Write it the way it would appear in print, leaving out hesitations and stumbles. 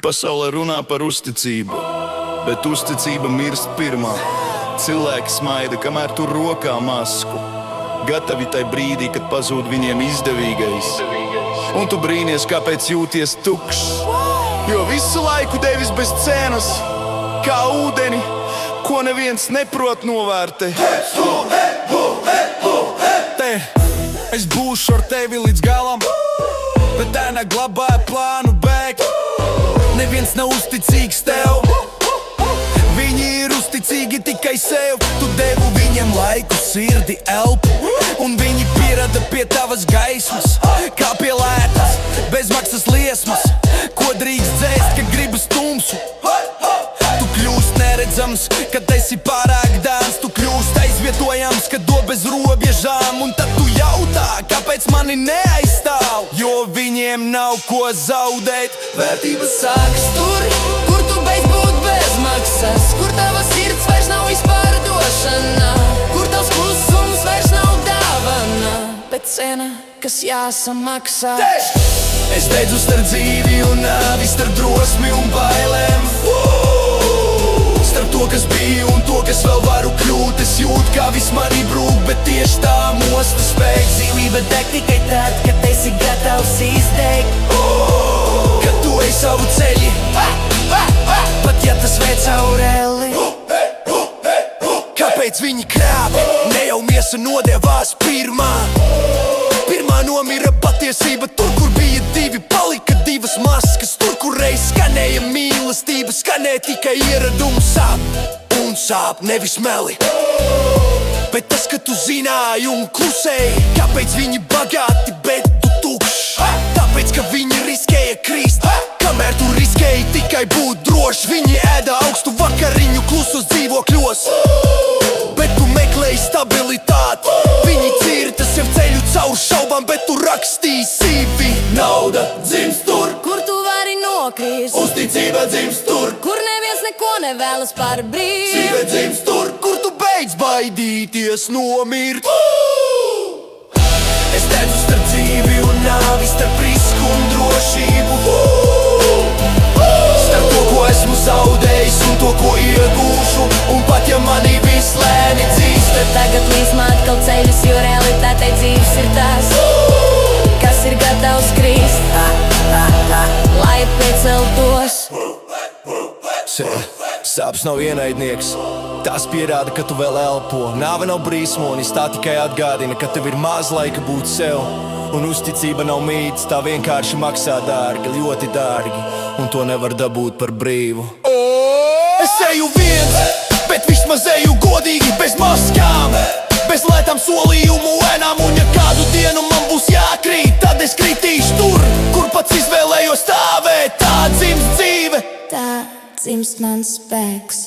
Pasaulē runā par uzticību, bet uzticība mirst pirmā. Cilvēki smaida, kamēr tur rokā masku, gatavi tai brīdī, kad pazūd viņiem izdevīgais. Un tu brīnies, kāpēc jūties tukšs, jo visu laiku devis bez cenas, kā ūdeni, ko neviens neprot novērtēt. Te, es būšu ar tevi līdz galam, bet tā neglabāja plānu bēgt. Neviens nav uzticīgs tev, viņi ir uzticīgi tikai sev. Tu devu viņiem laiku, sirdi, elpu, un viņi pierada pie tavas gaismas, kā pie lētas, bezmaksas liesmas, ko drīkst dzēst, kad gribas tumsu. Tu kļūst neredzams, kad esi pārāk dāns, tu kļūst aizvietojams, kad do bez robežām. Un tad tu jautā, kāpēc mani neaizstāv, jo viņiem nav ko zaudēt. Vērtības sākas tur, kur tu beidz būt bezmaksas, kur tava sirds vairs nav izpārdošana, kur tavs klusums vairs nav dāvana, bet cena, kas jāsamaksā. Es dedzu starp dzīvi un nāvi, starp drosmi un bailēm, starp to, kas bija un to, kas vēl varu kļūt. Es jūtu, kā viss mani brūk, bet tieši tā mostu spēks. Dzīvība deg tikai tad, kad esi gatavs izteikt, kad tu ej savu ceļi, pat ja tas ved caur elli. Kāpēc viņi krāpi? Ne jau miesa nodevās pirmā. Pirmā nomira patiesība, tur, kur bija divi, palika divas maskas. Tur, kur reiz skanēja mīlestība, skanē tikai ieradumu sāp. Un sāp nevis meli, bet tas, ka tu zināji un klusēji. Kāpēc viņi bagāti, bet tu tukšs? Tāpēc, ka viņi riskēja krīst, kamēr tu riskēji tikai būt drošs. Viņi ēda augstu vakariņu klusos dzīvokļos, bet tu meklēji stabilitāti. Viņi cirta sev ceļu caur šaubām, bet tu rakstīji CV. Nauda dzimst tur, kur tu vari nokrist, uzticība dzimst tur, kur neviens neko nevēlas par brīvu. dzīve dzimst tur, kur tu beidz baidīties nomirt. Es dedzu starp dzīvi un nāvi, starp risku un drošību, starp to, ko esmu zaudējis un to, ko iegūšu. Un pat ja mani viss lēni dzīst, tad tagad līsmā atkal ceļus, jo realitātei dzīves ir tās, kas ir gatavs krist, lai pieceltos. Sāpes nav ienaidnieks, tās pierāda, ka tu vēl elpo. Nāve nav brīsmonis, tā tikai atgādina, ka tev ir maz laika būt sev. Un uzticība nav mīts, tā vienkārši maksā dārgi, ļoti dārgi, un to nevar dabūt par brīvu. Es eju viens, bet vismaz eju godīgi, bez maskām, bez lētām solījumu ēnām. Un ja kādu dienu man būs jākrīt, tad es kritīšu tur, kur pats izvēlējos stāvēt. Tā dzimst dzīve, Tā dzimst mans spēks.